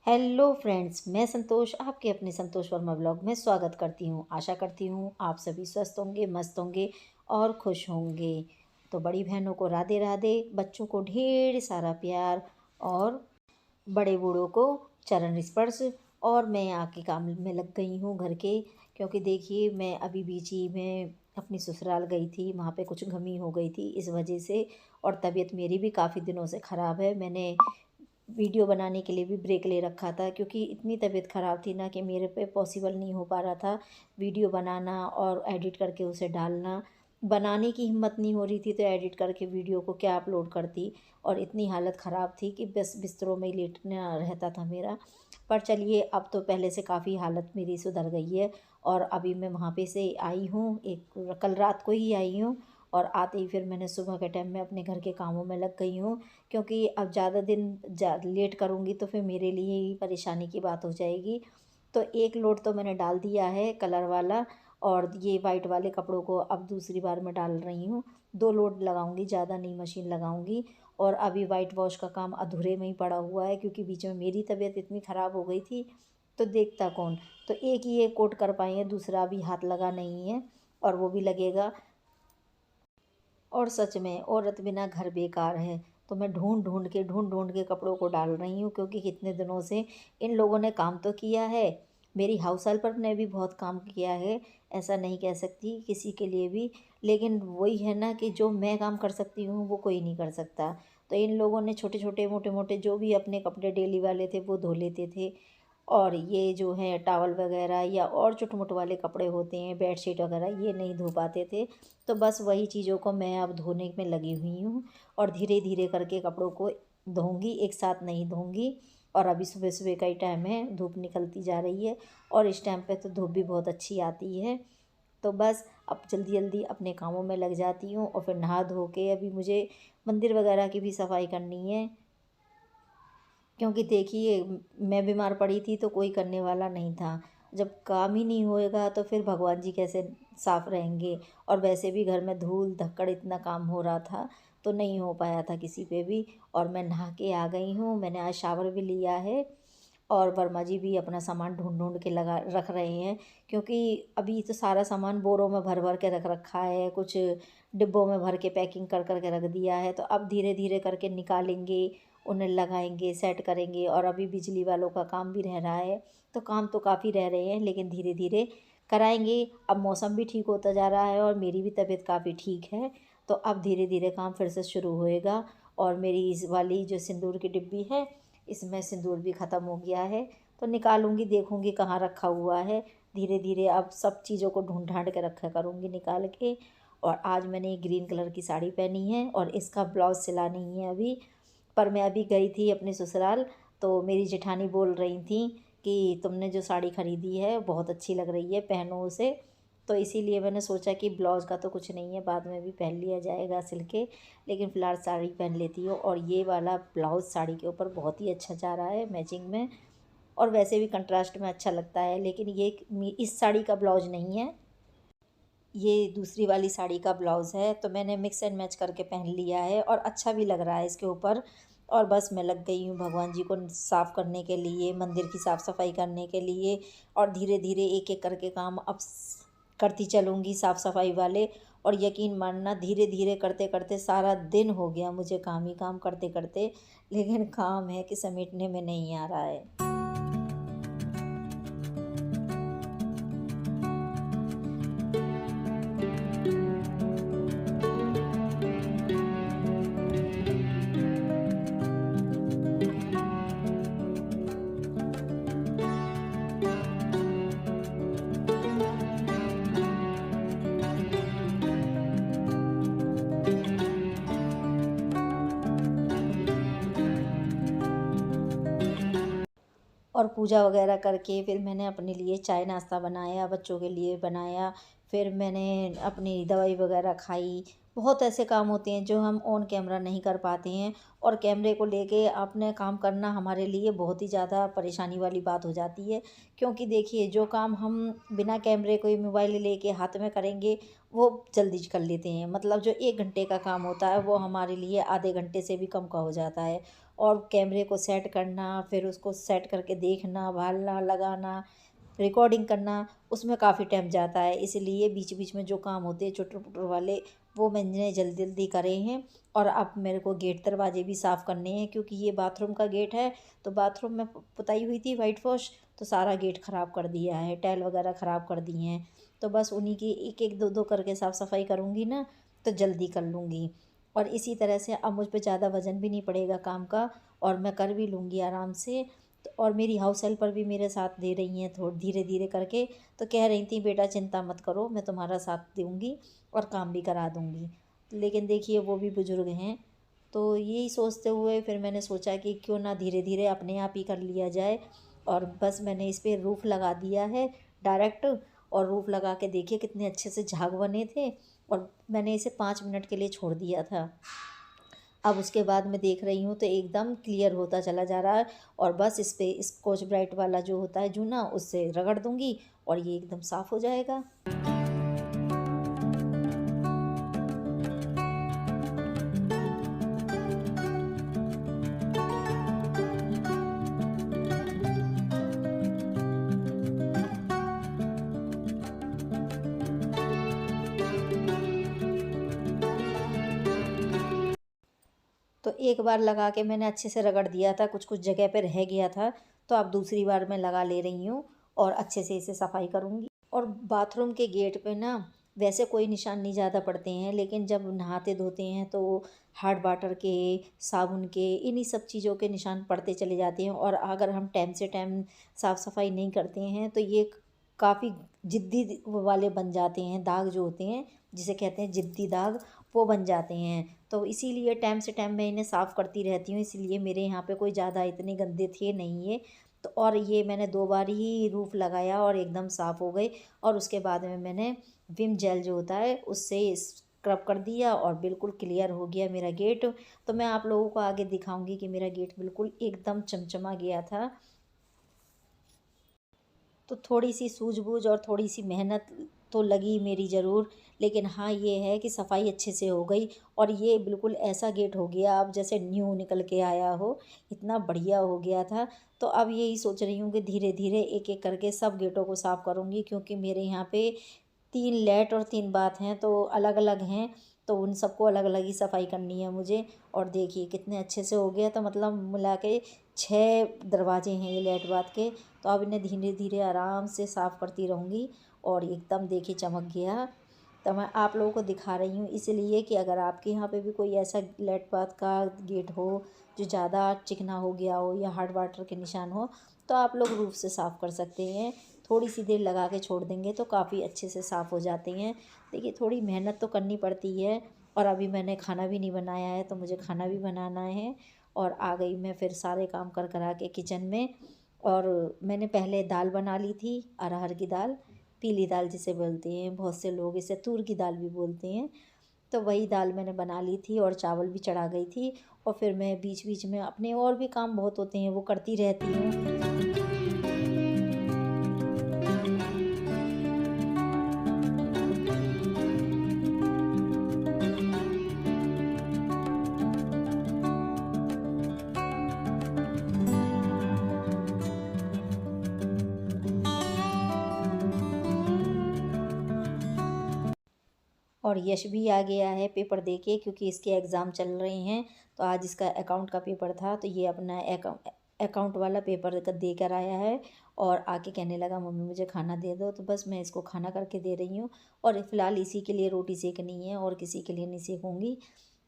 Hello friends, मैं संतोष आपके अपने संतोष वर्मा ब्लॉग में स्वागत करती हूँ। आशा करती हूँ आप सभी स्वस्थ होंगे, मस्त होंगे और खुश होंगे। तो बड़ी बहनों को राधे राधे, बच्चों को ढेर सारा प्यार और बड़े बूढ़ों को चरण स्पर्श। और मैं आके काम में लग गई हूँ घर के, क्योंकि देखिए मैं अभी बीच ही में अपनी ससुराल गई थी। वहाँ पे कुछ गमी हो गई थी इस वजह से, और तबीयत मेरी भी काफ़ी दिनों से ख़राब है। मैंने वीडियो बनाने के लिए भी ब्रेक ले रखा था, क्योंकि इतनी तबीयत ख़राब थी ना कि मेरे पे पॉसिबल नहीं हो पा रहा था वीडियो बनाना और एडिट करके उसे डालना। बनाने की हिम्मत नहीं हो रही थी तो एडिट करके वीडियो को क्या अपलोड करती। और इतनी हालत ख़राब थी कि बस बिस्तरों में ही लेटना रहता था मेरा। पर चलिए, अब तो पहले से काफ़ी हालत मेरी सुधर गई है। और अभी मैं वहाँ पे से आई हूँ, एक कल रात को ही आई हूँ। और आते ही फिर मैंने सुबह के टाइम में अपने घर के कामों में लग गई हूँ, क्योंकि अब ज़्यादा दिन लेट करूँगी तो फिर मेरे लिए ही परेशानी की बात हो जाएगी। तो एक लोड तो मैंने डाल दिया है कलर वाला, और ये वाइट वाले कपड़ों को अब दूसरी बार मैं डाल रही हूँ। 2 लोड लगाऊंगी, ज़्यादा नहीं मशीन लगाऊंगी। और अभी वाइट वॉश का काम अधूरे में ही पड़ा हुआ है, क्योंकि बीच में मेरी तबीयत इतनी ख़राब हो गई थी तो देखता कौन। तो एक ही एक कोट कर पाए हैं, दूसरा अभी हाथ लगा नहीं है और वो भी लगेगा। और सच में औरत बिना घर बेकार है। तो मैं ढूंढ ढूंढ के कपड़ों को डाल रही हूँ, क्योंकि कितने दिनों से इन लोगों ने काम तो किया है। मेरी हाउस हेल्पर ने भी बहुत काम किया है, ऐसा नहीं कह सकती किसी के लिए भी। लेकिन वही है ना कि जो मैं काम कर सकती हूँ वो कोई नहीं कर सकता। तो इन लोगों ने छोटे छोटे मोटे मोटे जो भी अपने कपड़े डेली वाले थे वो धो लेते थे। और ये जो है टॉवल वगैरह या और छोटे मोटे वाले कपड़े होते हैं, बेडशीट वगैरह, ये नहीं धो पाते थे। तो बस वही चीज़ों को मैं अब धोने में लगी हुई हूँ। और धीरे धीरे करके कपड़ों को धोऊंगी, एक साथ नहीं धोऊंगी। और अभी सुबह सुबह का ही टाइम है, धूप निकलती जा रही है और इस टाइम पे तो धूप भी बहुत अच्छी आती है। तो बस अब जल्दी जल्दी अपने कामों में लग जाती हूँ। और फिर नहा धो के अभी मुझे मंदिर वगैरह की भी सफाई करनी है, क्योंकि देखिए मैं बीमार पड़ी थी तो कोई करने वाला नहीं था। जब काम ही नहीं होएगा तो फिर भगवान जी कैसे साफ रहेंगे। और वैसे भी घर में धूल धक्कड़ इतना काम हो रहा था तो नहीं हो पाया था किसी पे भी। और मैं नहा के आ गई हूँ, मैंने आज शावर भी लिया है। और वर्मा जी भी अपना सामान ढूंढ ढूंढ के लगा रख रहे हैं, क्योंकि अभी तो सारा सामान बोरों में भर भर के रख रखा है, कुछ डिब्बों में भर के पैकिंग कर कर के रख दिया है। तो अब धीरे धीरे करके निकालेंगे, उन्हें लगाएंगे, सेट करेंगे। और अभी बिजली वालों का काम भी रह रहा है। तो काम तो काफ़ी रह रहे हैं, लेकिन धीरे धीरे कराएंगे। अब मौसम भी ठीक होता जा रहा है और मेरी भी तबीयत काफ़ी ठीक है। तो अब धीरे धीरे काम फिर से शुरू होएगा। और मेरी इस वाली जो सिंदूर की डिब्बी है, इसमें सिंदूर भी ख़त्म हो गया है। तो निकालूंगी, देखूंगी कहाँ रखा हुआ है। धीरे धीरे अब सब चीज़ों को ढूंढ ढांड के रखा करूँगी निकाल के। और आज मैंने एक ग्रीन कलर की साड़ी पहनी है और इसका ब्लाउज सिला नहीं है अभी। पर मैं अभी गई थी अपने ससुराल, तो मेरी जेठानी बोल रही थी कि तुमने जो साड़ी ख़रीदी है बहुत अच्छी लग रही है, पहनो उसे। तो इसीलिए मैंने सोचा कि ब्लाउज़ का तो कुछ नहीं है, बाद में भी पहन लिया जाएगा सिल के। लेकिन फ़िलहाल साड़ी पहन लेती हूँ। और ये वाला ब्लाउज़ साड़ी के ऊपर बहुत ही अच्छा जा रहा है मैचिंग में। और वैसे भी कंट्रास्ट में अच्छा लगता है। लेकिन ये इस साड़ी का ब्लाउज नहीं है, ये दूसरी वाली साड़ी का ब्लाउज़ है। तो मैंने मिक्स एंड मैच करके पहन लिया है और अच्छा भी लग रहा है इसके ऊपर। और बस मैं लग गई हूँ भगवान जी को साफ़ करने के लिए, मंदिर की साफ़ सफाई करने के लिए। और धीरे धीरे एक एक करके काम अब करती चलूँगी साफ़ सफाई वाले। और यकीन मानना, धीरे धीरे करते करते सारा दिन हो गया मुझे काम ही काम करते करते। लेकिन काम है कि समेटने में नहीं आ रहा है। और पूजा वगैरह करके फिर मैंने अपने लिए चाय नाश्ता बनाया, बच्चों के लिए बनाया। फिर मैंने अपनी दवाई वगैरह खाई। बहुत ऐसे काम होते हैं जो हम ऑन कैमरा नहीं कर पाते हैं। और कैमरे को लेके अपने काम करना हमारे लिए बहुत ही ज़्यादा परेशानी वाली बात हो जाती है। क्योंकि देखिए, जो काम हम बिना कैमरे कोई मोबाइल लेके हाथ में करेंगे वो जल्दी कर लेते हैं। मतलब जो 1 घंटे का काम होता है वो हमारे लिए आधे घंटे से भी कम का हो जाता है। और कैमरे को सेट करना, फिर उसको सेट करके देखना, भालना, लगाना, रिकॉर्डिंग करना, उसमें काफ़ी टाइम जाता है। इसलिए बीच बीच में जो काम होते हैं चुटर-पुटर वाले, वो मैंने जल्दी जल्दी करे हैं। और अब मेरे को गेट दरवाजे भी साफ़ करने हैं, क्योंकि ये बाथरूम का गेट है। तो बाथरूम में पुताई हुई थी वाइट वॉश, तो सारा गेट ख़राब कर दिया है, टाइल वगैरह ख़राब कर दी हैं। तो बस उन्हीं की एक एक दो दो करके साफ़ सफाई करूँगी ना, तो जल्दी कर लूँगी। और इसी तरह से अब मुझ पे ज़्यादा वज़न भी नहीं पड़ेगा काम का, और मैं कर भी लूँगी आराम से। तो और मेरी हाउस हेल्पर भी मेरे साथ दे रही हैं थोड़ा धीरे धीरे करके। तो कह रही थी, बेटा चिंता मत करो, मैं तुम्हारा साथ दूँगी और काम भी करा दूँगी। लेकिन देखिए वो भी बुज़ुर्ग हैं, तो यही सोचते हुए फिर मैंने सोचा कि क्यों ना धीरे धीरे अपने आप ही कर लिया जाए। और बस मैंने इस पे रूफ़ लगा दिया है डायरेक्ट। और रूफ़ लगा के देखिए कितने अच्छे से झाग बने थे। और मैंने इसे 5 मिनट के लिए छोड़ दिया था। अब उसके बाद मैं देख रही हूँ तो एकदम क्लियर होता चला जा रहा है। और बस इस पे स्कॉच ब्राइट वाला जो होता है जूना, उससे रगड़ दूँगी और ये एकदम साफ़ हो जाएगा। तो एक बार लगा के मैंने अच्छे से रगड़ दिया था, कुछ-कुछ जगह पे रह गया था, तो अब दूसरी बार मैं लगा ले रही हूँ और अच्छे से इसे सफाई करूँगी। और बाथरूम के गेट पे ना वैसे कोई निशान नहीं ज़्यादा पड़ते हैं, लेकिन जब नहाते-धोते हैं तो हार्ड वाटर के, साबुन के, इन्हीं सब चीज़ों के निशान पड़ते चले जाते हैं। और अगर हम टाइम से टाइम साफ-सफाई नहीं करते हैं तो ये काफ़ी ज़िद्दी वाले बन जाते हैं, दाग जो होते हैं, जिसे कहते हैं ज़िद्दी दाग, वो बन जाते हैं। तो इसीलिए टाइम से टाइम मैं इन्हें साफ़ करती रहती हूँ, इसलिए मेरे यहाँ पे कोई ज़्यादा इतने गंदे थे नहीं ये। तो और ये मैंने 2 बार ही रूफ़ लगाया और एकदम साफ़ हो गए। और उसके बाद में मैंने विम जेल जो होता है उससे स्क्रब कर दिया और बिल्कुल क्लियर हो गया मेरा गेट। तो मैं आप लोगों को आगे दिखाऊँगी कि मेरा गेट बिल्कुल एकदम चमचमा गया था। तो थोड़ी-सी सूझबूझ और थोड़ी-सी मेहनत तो लगी मेरी ज़रूर, लेकिन हाँ, ये है कि सफाई अच्छे से हो गई। और ये बिल्कुल ऐसा गेट हो गया अब जैसे न्यू निकल के आया हो, इतना बढ़िया हो गया था। तो अब यही सोच रही हूँ कि धीरे-धीरे एक-एक करके सब गेटों को साफ़ करूँगी, क्योंकि मेरे यहाँ पे 3 लेट और 3 बाथ हैं, तो अलग-अलग हैं, तो उन सबको अलग-अलग ही सफाई करनी है मुझे। और देखिए कितने अच्छे से हो गया, तो मतलब मिला के 6 दरवाजे हैं ये लेट बाथ के। तो अब इन्हें धीरे-धीरे आराम से साफ़ करती रहूँगी और एकदम देखिए चमक गया। तो मैं आप लोगों को दिखा रही हूँ इसलिए कि अगर आपके यहाँ पे भी कोई ऐसा लेट बाथ का गेट हो जो ज़्यादा चिकना हो गया हो या हार्ड वाटर के निशान हो, तो आप लोग रूफ़ से साफ़ कर सकते हैं। थोड़ी सी देर लगा के छोड़ देंगे तो काफ़ी अच्छे से साफ़ हो जाते हैं। देखिए थोड़ी मेहनत तो करनी पड़ती है। और अभी मैंने खाना भी नहीं बनाया है, तो मुझे खाना भी बनाना है। और आ गई मैं फिर सारे काम कर करा के किचन में। और मैंने पहले दाल बना ली थी, अरहर की दाल, पीली दाल जिसे बोलते हैं, बहुत से लोग इसे तूर की दाल भी बोलते हैं। तो वही दाल मैंने बना ली थी और चावल भी चढ़ा गई थी। और फिर मैं बीच-बीच में अपने और भी काम बहुत होते हैं वो करती रहती हूँ। और यश भी आ गया है पेपर दे के, क्योंकि इसके एग्ज़ाम चल रहे हैं। तो आज इसका अकाउंट का पेपर था, तो ये अपना अकाउंट वाला पेपर दे कर आया है। और आके कहने लगा, मम्मी मुझे खाना दे दो। तो बस मैं इसको खाना करके दे रही हूँ। और फ़िलहाल इसी के लिए रोटी सेकनी है और किसी के लिए नहीं सेकूँगी,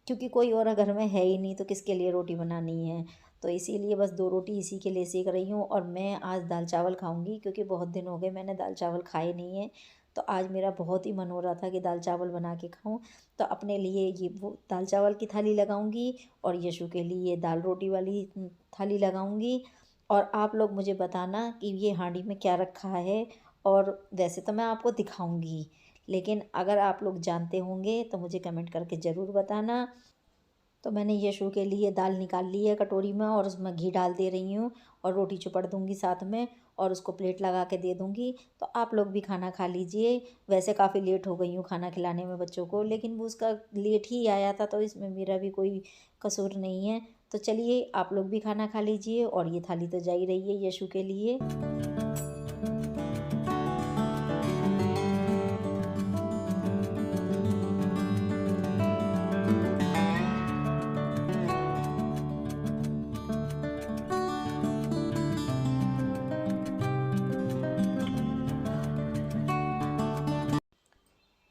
क्योंकि कोई और घर में है ही नहीं, तो किसके लिए रोटी बनानी है। तो इसीलिए बस 2 रोटी इसी के लिए सेक रही हूँ। और मैं आज दाल चावल खाऊँगी, क्योंकि बहुत दिन हो गए मैंने दाल चावल खाए नहीं हैं। तो आज मेरा बहुत ही मन हो रहा था कि दाल चावल बना के खाऊँ। तो अपने लिए ये वो दाल चावल की थाली लगाऊँगी और यशु के लिए दाल रोटी वाली थाली लगाऊँगी। और आप लोग मुझे बताना कि ये हांडी में क्या रखा है। और वैसे तो मैं आपको दिखाऊँगी, लेकिन अगर आप लोग जानते होंगे तो मुझे कमेंट करके ज़रूर बताना। तो मैंने यशु के लिए दाल निकाल ली है कटोरी में और उसमें घी डाल दे रही हूँ। और रोटी चुपड़ दूँगी साथ में और उसको प्लेट लगा के दे दूँगी। तो आप लोग भी खाना खा लीजिए। वैसे काफ़ी लेट हो गई हूँ खाना खिलाने में बच्चों को, लेकिन वो उसका लेट ही आया था, तो इसमें मेरा भी कोई कसूर नहीं है। तो चलिए आप लोग भी खाना खा लीजिए, और ये थाली तो जा ही रही है यशु के लिए।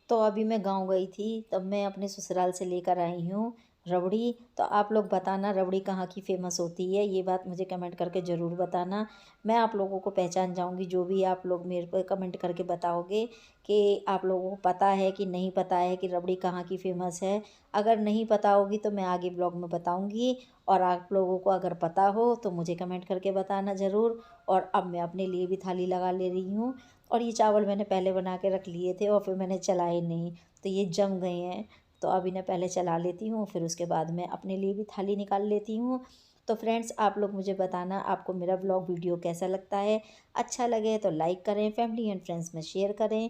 तो अभी मैं गाँव गई थी, तब मैं अपने ससुराल से लेकर आई हूँ रबड़ी। तो आप लोग बताना रबड़ी कहाँ की फ़ेमस होती है, ये बात मुझे कमेंट करके ज़रूर बताना। मैं आप लोगों को पहचान जाऊँगी, जो भी आप लोग मेरे को कमेंट करके बताओगे कि आप लोगों को पता है कि नहीं पता है कि रबड़ी कहाँ की फ़ेमस है। अगर नहीं पता होगी तो मैं आगे ब्लॉग में बताऊँगी, और आप लोगों को अगर पता हो तो मुझे कमेंट करके बताना ज़रूर। और अब मैं अपने लिए भी थाली लगा ले रही हूँ, और ये चावल मैंने पहले बना के रख लिए थे और फिर मैंने चलाए नहीं, तो ये जम गए हैं। तो अब इन्हें पहले चला लेती हूँ, फिर उसके बाद मैं अपने लिए भी थाली निकाल लेती हूँ। तो फ्रेंड्स, आप लोग मुझे बताना आपको मेरा ब्लॉग वीडियो कैसा लगता है। अच्छा लगे तो लाइक करें, फैमिली एंड फ्रेंड्स में शेयर करें,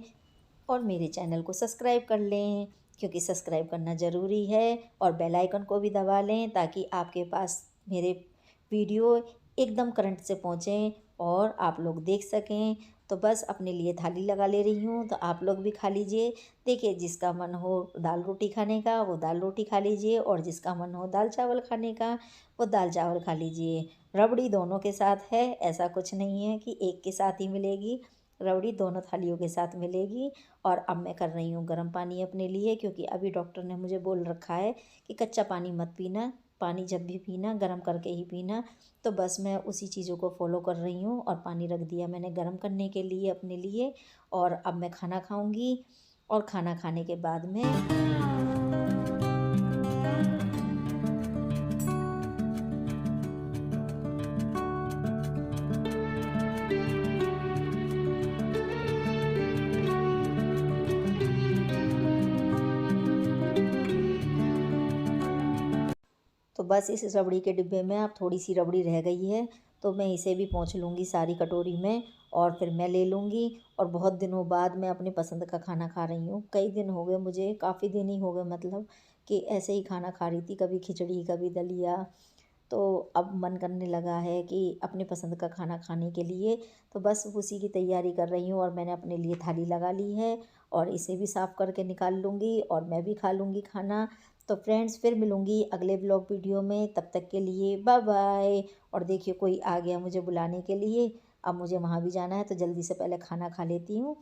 और मेरे चैनल को सब्सक्राइब कर लें, क्योंकि सब्सक्राइब करना ज़रूरी है। और बेल आइकन को भी दबा लें ताकि आपके पास मेरे वीडियो एकदम करंट से पहुँचें और आप लोग देख सकें। तो बस अपने लिए थाली लगा ले रही हूँ, तो आप लोग भी खा लीजिए। देखिए, जिसका मन हो दाल रोटी खाने का वो दाल रोटी खा लीजिए, और जिसका मन हो दाल चावल खाने का वो दाल चावल खा लीजिए। रबड़ी दोनों के साथ है, ऐसा कुछ नहीं है कि एक के साथ ही मिलेगी। रबड़ी दोनों थालियों के साथ मिलेगी। और अब मैं कर रही हूँ गर्म पानी अपने लिए, क्योंकि अभी डॉक्टर ने मुझे बोल रखा है कि कच्चा पानी मत पीना, पानी जब भी पीना गर्म करके ही पीना। तो बस मैं उसी चीज़ों को फॉलो कर रही हूँ, और पानी रख दिया मैंने गर्म करने के लिए अपने लिए। और अब मैं खाना खाऊंगी, और खाना खाने के बाद में तो बस इस रबड़ी के डिब्बे में अब थोड़ी सी रबड़ी रह गई है, तो मैं इसे भी पोंछ लूँगी सारी कटोरी में, और फिर मैं ले लूँगी। और बहुत दिनों बाद मैं अपने पसंद का खाना खा रही हूँ। कई दिन हो गए मुझे, काफ़ी दिन ही हो गए, मतलब कि ऐसे ही खाना खा रही थी, कभी खिचड़ी कभी दलिया। तो अब मन करने लगा है कि अपने पसंद का खाना खाने के लिए, तो बस उसी की तैयारी कर रही हूँ। और मैंने अपने लिए थाली लगा ली है, और इसे भी साफ़ करके निकाल लूँगी, और मैं भी खा लूँगी खाना। तो फ्रेंड्स, फिर मिलूँगी अगले ब्लॉग वीडियो में, तब तक के लिए बाय बाय। और देखिए, कोई आ गया मुझे बुलाने के लिए, अब मुझे वहाँ भी जाना है, तो जल्दी से पहले खाना खा लेती हूँ।